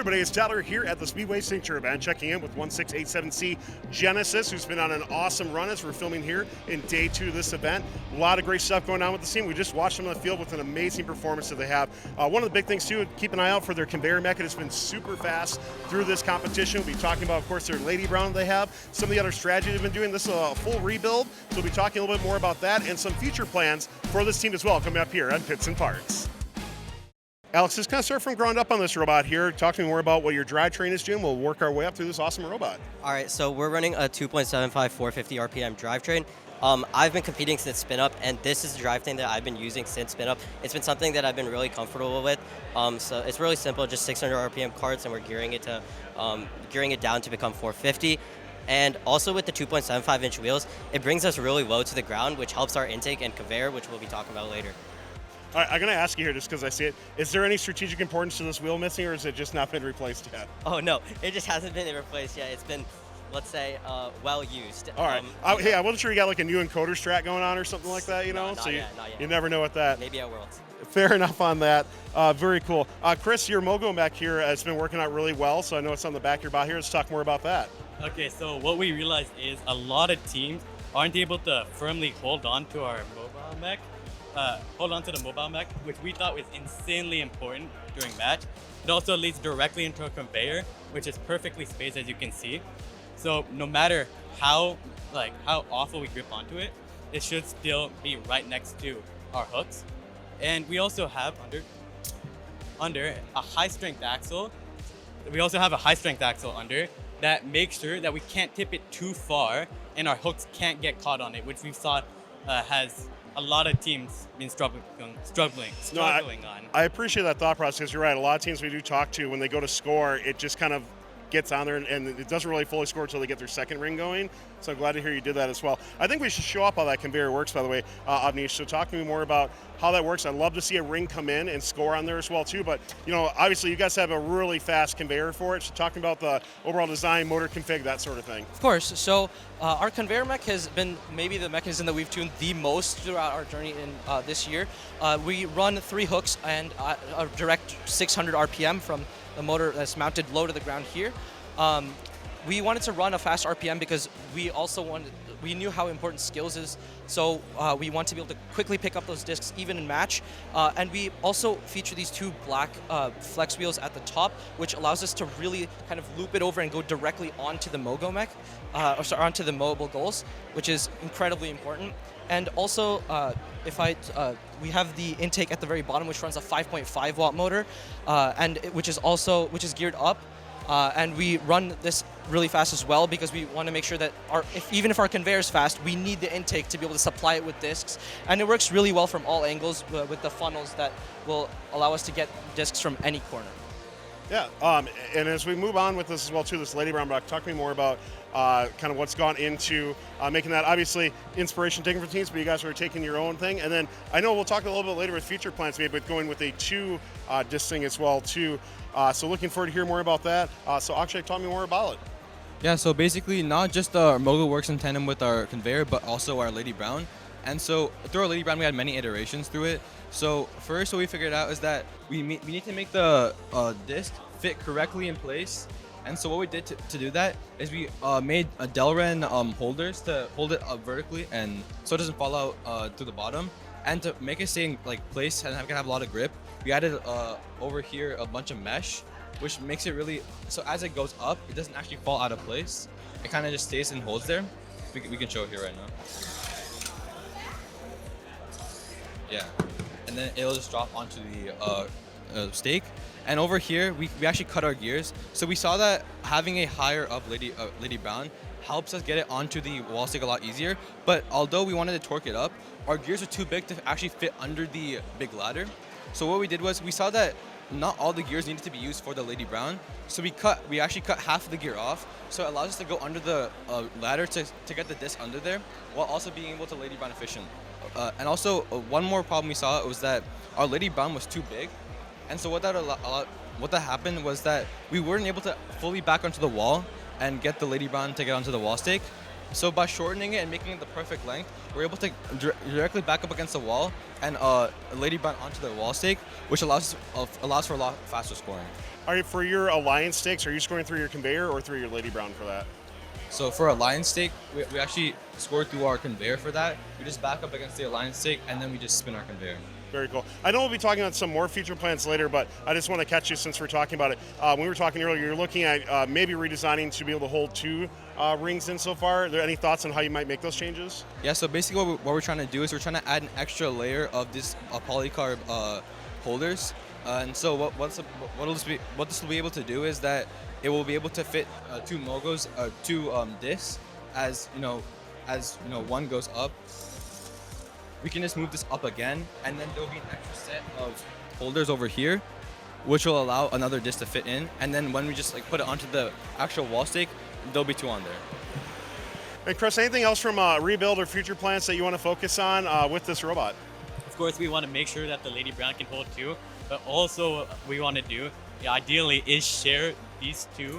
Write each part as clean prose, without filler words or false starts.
everybody, it's Tyler here at the Speedway Signature event, checking in with 1687C Genesis, who's been on an awesome run as we're filming here in day 2 of this event. A lot of great stuff going on with the team. We just watched them on the field with an amazing performance that they have. One of the big things too, keep an eye out for their conveyor mech. It's been super fast through this competition. We'll be talking about, of course, their Lady Brown they have, some of the other strategy they've been doing. This is a full rebuild, so we'll be talking a little bit more about that and some future plans for this team as well coming up here on Pits and Parts. Alex, let's kind of start from ground up on this robot here. Talk to me more about what your drivetrain is doing. We'll work our way up through this awesome robot. All right, so we're running a 2.75 450 RPM drivetrain. I've been competing since spin up, and this is the drivetrain that I've been using since spin up. It's been something that I've been really comfortable with. So it's really simple, just 600 RPM carts, and we're gearing it down to become 450. And also with the 2.75 inch wheels, it brings us really low to the ground, which helps our intake and conveyor, which we'll be talking about later. All right, I'm going to ask you here just because I see it. Is there any strategic importance to this wheel missing, or has it just not been replaced yet? Oh, no. It just hasn't been replaced yet. It's been, let's say, well used. All right. Hey, I wasn't sure you got like a new encoder strat going on or something like that, you know? No, not yet. You never know what that. Maybe at Worlds. Fair enough on that. Very cool. Chris, your Mogo mech here has been working out really well, so I know it's on the back of your bot here. Let's talk more about that. Okay, so what we realized is a lot of teams aren't able to firmly hold on to our mobile mech. Which we thought was insanely important during match. It also leads directly into a conveyor, which is perfectly spaced, as you can see. So no matter how awful we grip onto it, it should still be right next to our hooks. And we also have under a high strength axle. We also have a high strength axle under that makes sure that we can't tip it too far and our hooks can't get caught on it, which we saw has a lot of teams been struggling on. I appreciate that thought process. You're right. A lot of teams we do talk to, when they go to score, it just kind of gets on there and it doesn't really fully score until they get their second ring going. So I'm glad to hear you did that as well. I think we should show up how that conveyor works, by the way, Avnish. So talk to me more about how that works. I'd love to see a ring come in and score on there as well too. But obviously you guys have a really fast conveyor for it. So talking about the overall design, motor config, that sort of thing. Of course. So our conveyor mech has been maybe the mechanism that we've tuned the most throughout our journey in this year. We run 3 hooks and a direct 600 RPM from the motor that's mounted low to the ground here. We wanted to run a fast RPM because we knew how important skills is, so we want to be able to quickly pick up those discs even in match. And we also feature these 2 black flex wheels at the top, which allows us to really kind of loop it over and go directly onto the Mogo mech, onto the mobile goals, which is incredibly important. And also, we have the intake at the very bottom, which runs a 5.5 watt motor, which is geared up. And we run this really fast as well because we want to make sure that even if our conveyor is fast, we need the intake to be able to supply it with discs. And it works really well from all angles with the funnels that will allow us to get discs from any corner. Yeah, and as we move on with this as well too, this Lady Brown block, talk to me more about kind of what's gone into making that, obviously, inspiration taken from teams, but you guys are taking your own thing. And then I know we'll talk a little bit later with future plans maybe with going with a 2 disc thing as well too. So looking forward to hear more about that. So Akshay, tell me more about it. Yeah, so basically not just our Mogo works in tandem with our conveyor, but also our Lady Brown. And so through our Lady Brown, we had many iterations through it. So first what we figured out is that we need to make the disc fit correctly in place. And so what we did to do that is we made a Delrin holders to hold it up vertically and so it doesn't fall out to the bottom. And to make it stay in place and have a lot of grip, we added over here a bunch of mesh, which makes it really, so as it goes up, it doesn't actually fall out of place. It kind of just stays and holds there. We can show it here right now. Yeah, and then it'll just drop onto the stake. And over here, we actually cut our gears. So we saw that having a higher up Lady Brown helps us get it onto the wall stake a lot easier. But although we wanted to torque it up, our gears are too big to actually fit under the big ladder. So what we did was we saw that not all the gears needed to be used for the Lady Brown. So we actually cut half of the gear off. So it allows us to go under the ladder to get the disc under there while also being able to Lady Brown efficient. And also one more problem we saw was that our Lady Brown was too big. And so what that happened was that we weren't able to fully back onto the wall and get the Lady Brown to get onto the wall stake. So by shortening it and making it the perfect length, we're able to directly back up against the wall and Lady Brown onto the wall stake, which allows for a lot faster scoring. Are you, for your alliance stakes, are you scoring through your conveyor or through your Lady Brown for that? So for alliance stake, we actually score through our conveyor for that. We just back up against the alliance stake and then we just spin our conveyor. Very cool. I know we'll be talking about some more future plans later, but I just want to catch you since we're talking about it. When we were talking earlier, you're looking at maybe redesigning to be able to hold 2 rings in so far. Are there any thoughts on how you might make those changes? Yeah, so basically what we're trying to do is we're trying to add an extra layer of this polycarb holders. And so what this will be able to do is that it will be able to fit 2 mogos, 2 discs, as one goes up. We can just move this up again, and then there'll be an extra set of holders over here, which will allow another disc to fit in. And then when we just put it onto the actual wall stake, there'll be 2 on there. And Chris, anything else from rebuild or future plans that you want to focus on with this robot? Of course, we want to make sure that the Lady Brown can hold 2, but also what we want to do, ideally, is share these 2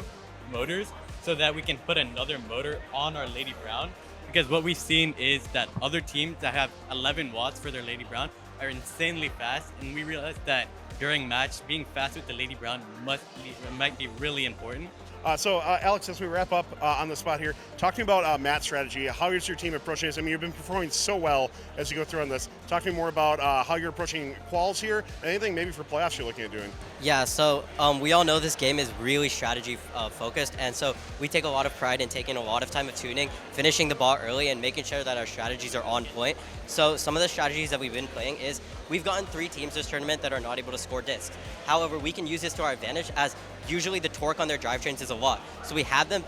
motors so that we can put another motor on our Lady Brown. Because what we've seen is that other teams that have 11 watts for their Lady Brown are insanely fast, and we realized that during match, being fast with the Lady Brown might be really important. So Alex, as we wrap up on the spot here, talk to me about match strategy. How is your team approaching this? I mean, you've been performing so well as you go through on this. Talk to me more about how you're approaching quals here, and anything maybe for playoffs you're looking at doing. Yeah, so we all know this game is really strategy focused, and so we take a lot of pride in taking a lot of time of tuning, finishing the ball early, and making sure that our strategies are on point. So some of the strategies that we've been playing is we've gotten 3 teams this tournament that are not able to score discs. However, we can use this to our advantage as usually the torque on their drivetrains is a lot. So we have them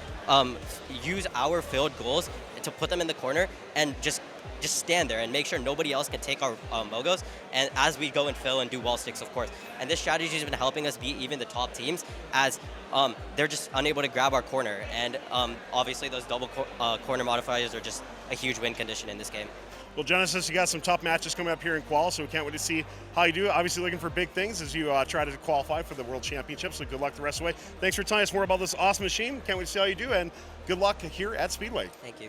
use our filled goals to put them in the corner and just stand there and make sure nobody else can take our mogos, and as we go and fill and do wall sticks, of course. And this strategy has been helping us beat even the top teams as they're just unable to grab our corner. And obviously those double corner modifiers are just a huge win condition in this game. Well, Genesis, you got some tough matches coming up here in qual, so we can't wait to see how you do. Obviously looking for big things as you try to qualify for the World Championship, so good luck the rest of the way. Thanks for telling us more about this awesome machine. Can't wait to see how you do, and good luck here at Speedway. Thank you.